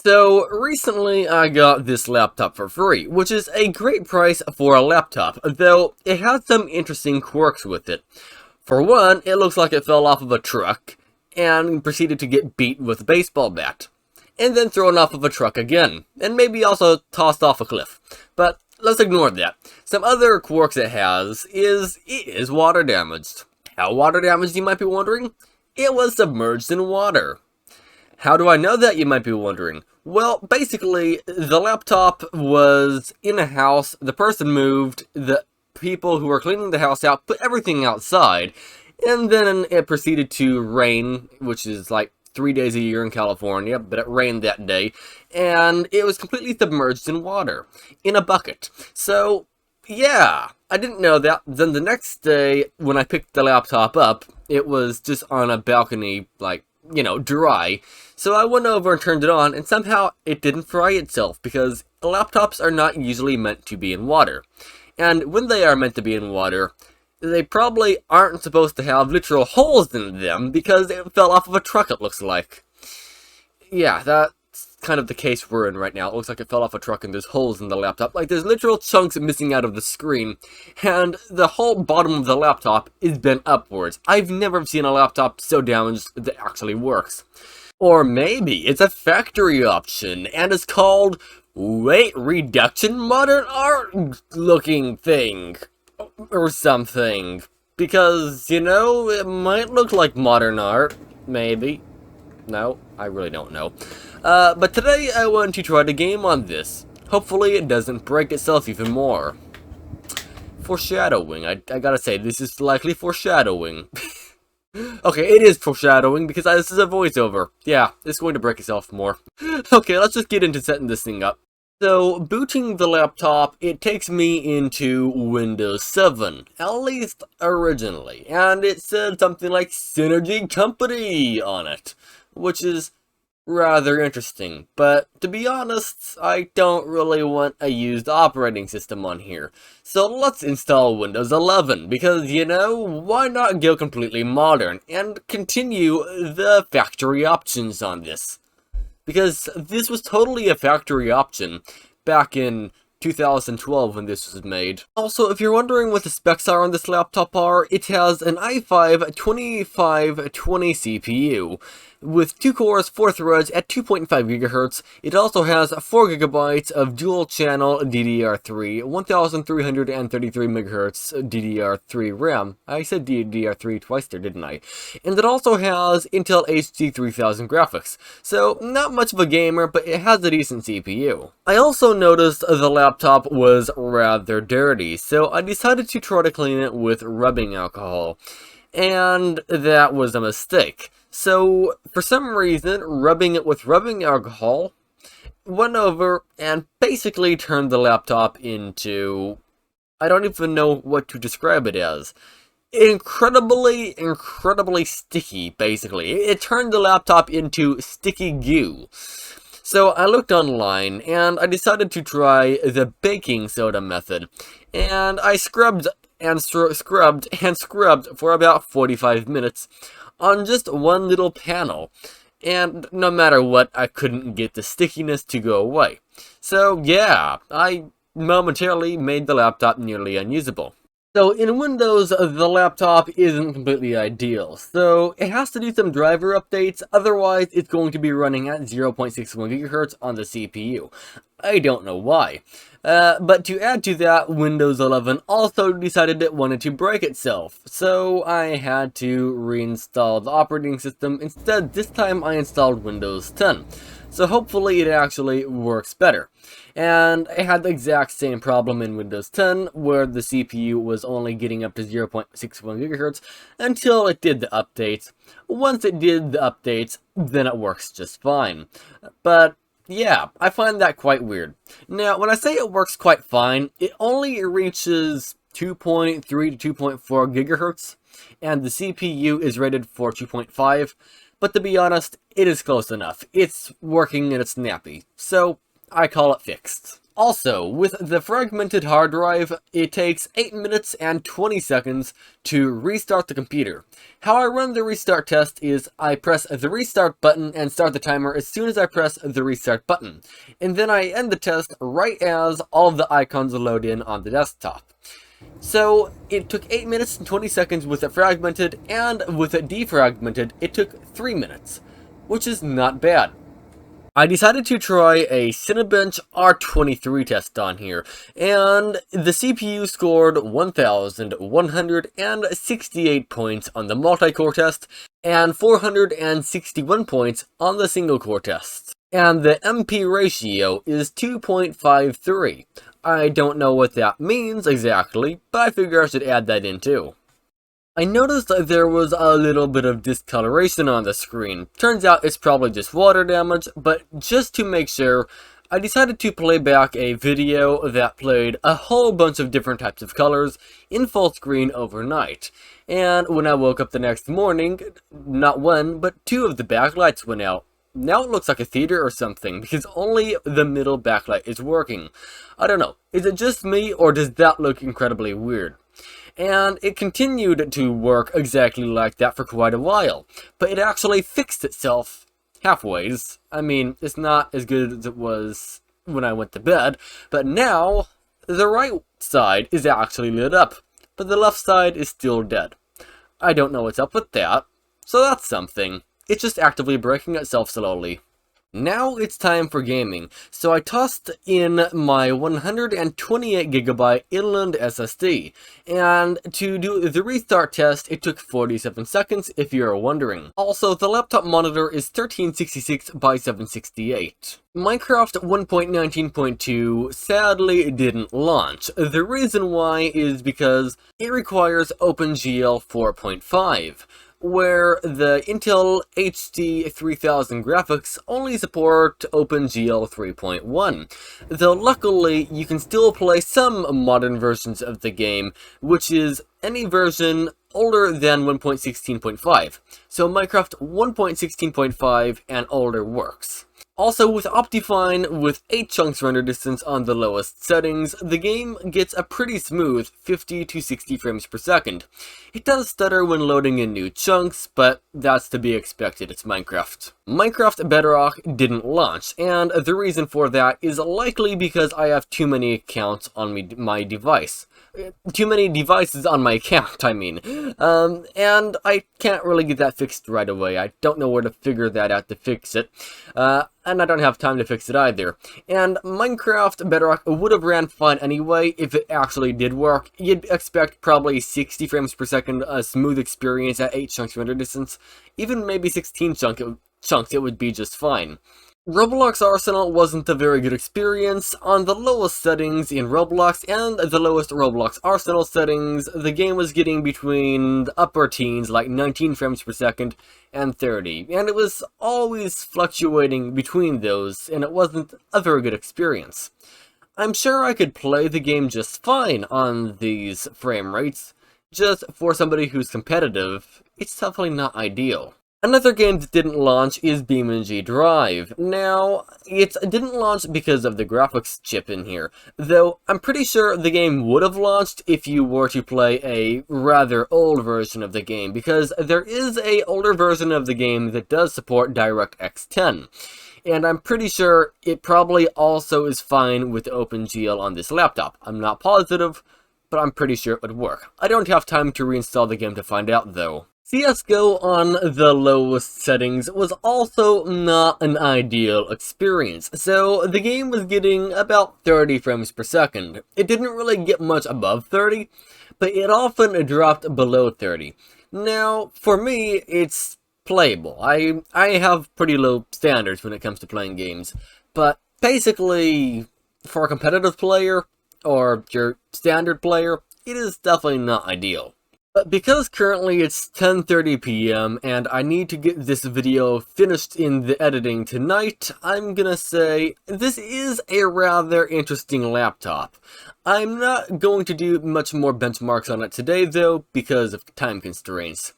So, recently I got this laptop for free, which is a great price for a laptop, though it has some interesting quirks with it. For one, it looks like it fell off of a truck, and proceeded to get beat with a baseball bat. And then thrown off of a truck again, and maybe also tossed off a cliff. But let's ignore that. Some other quirks it has is it is water damaged. How water damaged, you might be wondering? It was submerged in water. How do I know that, you might be wondering? Well, basically, the laptop was in a house, the person moved, the people who were cleaning the house out put everything outside, and then it proceeded to rain, which is like 3 days a year in California, but it rained that day, and it was completely submerged in water, in a bucket. So, yeah, I didn't know that. Then the next day, when I picked the laptop up, it was just on a balcony, like, dry. So I went over and turned it on, and somehow it didn't fry itself, because laptops are not usually meant to be in water. And when they are meant to be in water, they probably aren't supposed to have literal holes in them, because it fell off of a truck, it looks like. Yeah, that's kind of the case we're in right now. It looks like it fell off a truck and there's holes in the laptop. Like, there's literal chunks missing out of the screen, and the whole bottom of the laptop is bent upwards. I've never seen a laptop so damaged that actually works. Or maybe it's a factory option, and it's called weight reduction modern art looking thing. Or something. Because, it might look like modern art. Maybe. No, I really don't know. But today I want to try the game on this. Hopefully it doesn't break itself even more. Foreshadowing. I gotta say, this is likely foreshadowing. Okay, it is foreshadowing because this is a voiceover. Yeah, it's going to break itself more. Okay, let's just get into setting this thing up. So, booting the laptop, it takes me into Windows 7, at least originally, and it said something like Synergy Company on it, which is rather interesting. But to be honest, I don't really want a used operating system on here. So let's install Windows 11, because, why not go completely modern and continue the factory options on this? Because this was totally a factory option back in 2012 when this was made. Also, if you're wondering what the specs are on this laptop it has an i5-2520 CPU with 2 cores, 4 threads at 2.5 GHz. It also has 4 GB of dual-channel DDR3, 1333 MHz DDR3 RAM. I said DDR3 twice there, didn't I? And it also has Intel HD 3000 graphics. So, not much of a gamer, but it has a decent CPU. I also noticed the laptop was rather dirty, so I decided to try to clean it with rubbing alcohol. And that was a mistake. So, for some reason, rubbing it with rubbing alcohol went over and basically turned the laptop into, I don't even know what to describe it as. Incredibly sticky, basically. It turned the laptop into sticky goo. So I looked online, and I decided to try the baking soda method. And I scrubbed and scrubbed for about 45 minutes on just one little panel. And no matter what, I couldn't get the stickiness to go away. So yeah, I momentarily made the laptop nearly unusable. So in Windows, the laptop isn't completely ideal, so it has to do some driver updates, otherwise it's going to be running at 0.61 GHz on the CPU. I don't know why. But to add to that, Windows 11 also decided it wanted to break itself, so I had to reinstall the operating system. Instead, this time I installed Windows 10. So hopefully it actually works better. And I had the exact same problem in Windows 10, where the CPU was only getting up to 0.61 GHz until it did the updates. Once it did the updates, then it works just fine. But yeah, I find that quite weird. Now, when I say it works quite fine, it only reaches 2.3 to 2.4 GHz, and the CPU is rated for 2.5. But to be honest, it is close enough. It's working and it's snappy, so I call it fixed. Also, with the fragmented hard drive, it takes 8 minutes and 20 seconds to restart the computer. How I run the restart test is I press the restart button and start the timer as soon as I press the restart button. And then I end the test right as all of the icons load in on the desktop. So, it took 8 minutes and 20 seconds with it fragmented, and with it defragmented, it took 3 minutes, which is not bad. I decided to try a Cinebench R23 test on here, and the CPU scored 1,168 points on the multi-core test, and 461 points on the single-core test. And the MP ratio is 2.53. I don't know what that means exactly, but I figure I should add that in too. I noticed that there was a little bit of discoloration on the screen. Turns out it's probably just water damage, but just to make sure, I decided to play back a video that played a whole bunch of different types of colors in full screen overnight. And when I woke up the next morning, not one, but two of the backlights went out. Now it looks like a theater or something, because only the middle backlight is working. I don't know, is it just me, or does that look incredibly weird? And it continued to work exactly like that for quite a while, but it actually fixed itself halfways. I mean, it's not as good as it was when I went to bed, but now the right side is actually lit up, but the left side is still dead. I don't know what's up with that, so that's something. It's just actively breaking itself slowly. Now it's time for gaming, so I tossed in my 128GB inland SSD, and to do the restart test it took 47 seconds if you're wondering. Also, the laptop monitor is 1366 by 768. Minecraft 1.19.2 sadly didn't launch. The reason why is because it requires OpenGL 4.5. where the Intel HD 3000 graphics only support OpenGL 3.1, though luckily you can still play some modern versions of the game, which is any version older than 1.16.5, so Minecraft 1.16.5 and older works. Also, with Optifine with 8 chunks render distance on the lowest settings, the game gets a pretty smooth 50 to 60 frames per second. It does stutter when loading in new chunks, but that's to be expected, it's Minecraft. Minecraft Bedrock didn't launch, and the reason for that is likely because I have too many accounts on my device. Too many devices on my account, I mean. And I can't really get that fixed right away. I don't know where to figure that out to fix it. And I don't have time to fix it either. And Minecraft Bedrock would have ran fine anyway if it actually did work. You'd expect probably 60 frames per second, a smooth experience at 8 chunks render distance. Even maybe 16 chunks, it would be just fine. Roblox Arsenal wasn't a very good experience. On the lowest settings in Roblox and the lowest Roblox Arsenal settings, the game was getting between the upper teens, like 19 frames per second, and 30, and it was always fluctuating between those, and it wasn't a very good experience. I'm sure I could play the game just fine on these frame rates, just for somebody who's competitive, it's definitely not ideal. Another game that didn't launch is BeamNG Drive. Now, it didn't launch because of the graphics chip in here, though I'm pretty sure the game would have launched if you were to play a rather old version of the game, because there is an older version of the game that does support DirectX 10. And I'm pretty sure it probably also is fine with OpenGL on this laptop. I'm not positive, but I'm pretty sure it would work. I don't have time to reinstall the game to find out, though. CSGO on the lowest settings was also not an ideal experience, so the game was getting about 30 frames per second. It didn't really get much above 30, but it often dropped below 30. Now, for me, it's playable. I have pretty low standards when it comes to playing games, but basically, for a competitive player, or your standard player, it is definitely not ideal. But because currently it's 10:30 p.m. and I need to get this video finished in the editing tonight, I'm gonna say this is a rather interesting laptop. I'm not going to do much more benchmarks on it today though, because of time constraints.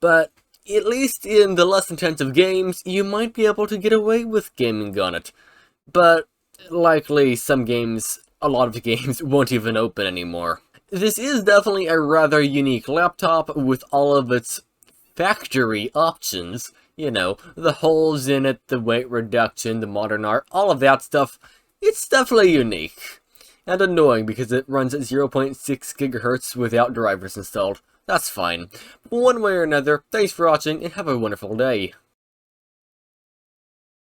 But at least in the less intensive games, you might be able to get away with gaming on it. But likely a lot of games won't even open anymore. This is definitely a rather unique laptop with all of its factory options. You know, the holes in it, the weight reduction, the modern art, all of that stuff. It's definitely unique. And annoying because it runs at 0.6 GHz without drivers installed. That's fine. But one way or another, thanks for watching and have a wonderful day.